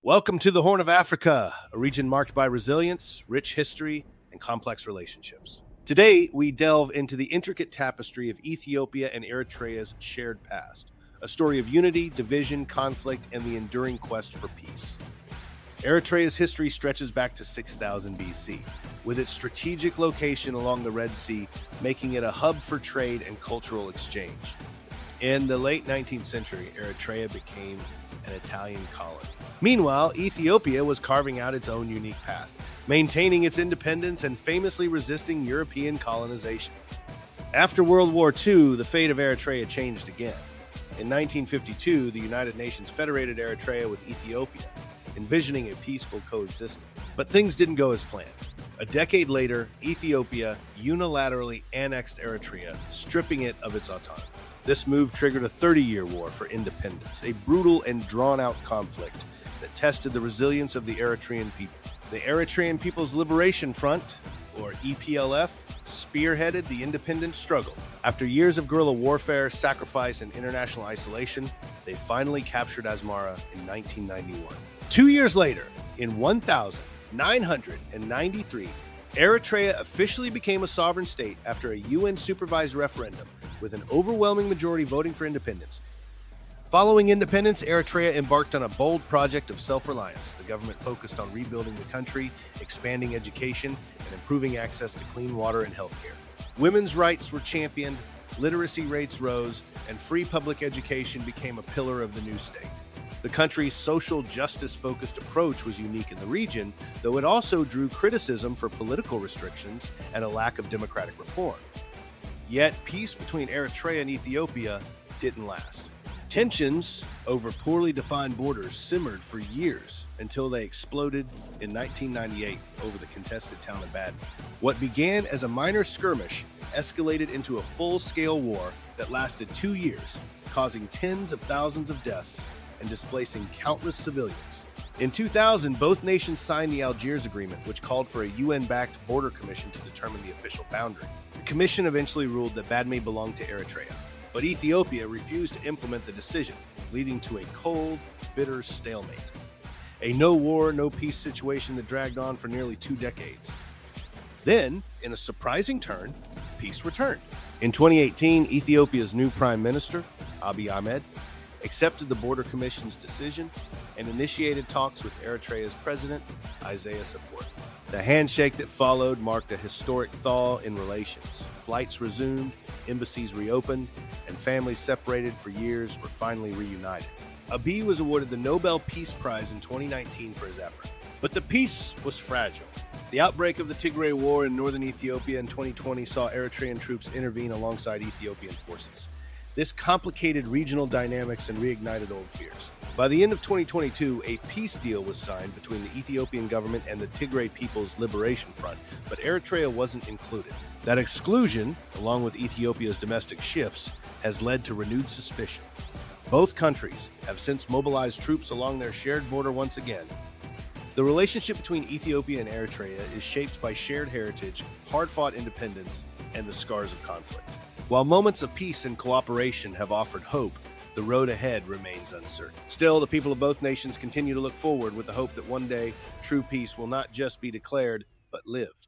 Welcome to the Horn of Africa, a region marked by resilience, rich history, and complex relationships. Today, we delve into the intricate tapestry of Ethiopia and Eritrea's shared past, a story of unity, division, conflict, and the enduring quest for peace. Eritrea's history stretches back to 6000 BC, with its strategic location along the Red Sea making it a hub for trade and cultural exchange. In the late 19th century, Eritrea became an Italian colony. Meanwhile, Ethiopia was carving out its own unique path, maintaining its independence and famously resisting European colonization. After World War II, the fate of Eritrea changed again. In 1952, the United Nations federated Eritrea with Ethiopia, envisioning a peaceful coexistence. But things didn't go as planned. A decade later, Ethiopia unilaterally annexed Eritrea, stripping it of its autonomy. This move triggered a 30-year war for independence, a brutal and drawn-out conflict that tested the resilience of the Eritrean people. The Eritrean People's Liberation Front, or EPLF, spearheaded the independence struggle. After years of guerrilla warfare, sacrifice, and international isolation, they finally captured Asmara in 1991. 2 years later, in 1993, Eritrea officially became a sovereign state after a UN-supervised referendum with an overwhelming majority voting for independence. Following independence, Eritrea embarked on a bold project of self-reliance. The government focused on rebuilding the country, expanding education, and improving access to clean water and healthcare. Women's rights were championed, literacy rates rose, and free public education became a pillar of the new state. The country's social justice-focused approach was unique in the region, though it also drew criticism for political restrictions and a lack of democratic reform. Yet, peace between Eritrea and Ethiopia didn't last. Tensions over poorly defined borders simmered for years until they exploded in 1998 over the contested town of Badme. What began as a minor skirmish escalated into a full-scale war that lasted 2 years, causing tens of thousands of deaths and displacing countless civilians. In 2000, both nations signed the Algiers Agreement, which called for a UN-backed border commission to determine the official boundary. The commission eventually ruled that Badme belonged to Eritrea, but Ethiopia refused to implement the decision, leading to a cold, bitter stalemate. A no-war, no-peace situation that dragged on for nearly 2 decades. Then, in a surprising turn, peace returned. In 2018, Ethiopia's new Prime Minister, Abiy Ahmed, accepted the Border Commission's decision and initiated talks with Eritrea's president, Isaias Afwerki. The handshake that followed marked a historic thaw in relations. Flights resumed, embassies reopened, and families separated for years were finally reunited. Abiy was awarded the Nobel Peace Prize in 2019 for his effort. But the peace was fragile. The outbreak of the Tigray War in northern Ethiopia in 2020 saw Eritrean troops intervene alongside Ethiopian forces. This complicated regional dynamics and reignited old fears. By the end of 2022, a peace deal was signed between the Ethiopian government and the Tigray People's Liberation Front, but Eritrea wasn't included. That exclusion, along with Ethiopia's domestic shifts, has led to renewed suspicion. Both countries have since mobilized troops along their shared border once again. The relationship between Ethiopia and Eritrea is shaped by shared heritage, hard-fought independence, and the scars of conflict. While moments of peace and cooperation have offered hope, the road ahead remains uncertain. Still, the people of both nations continue to look forward with the hope that one day true peace will not just be declared, but lived.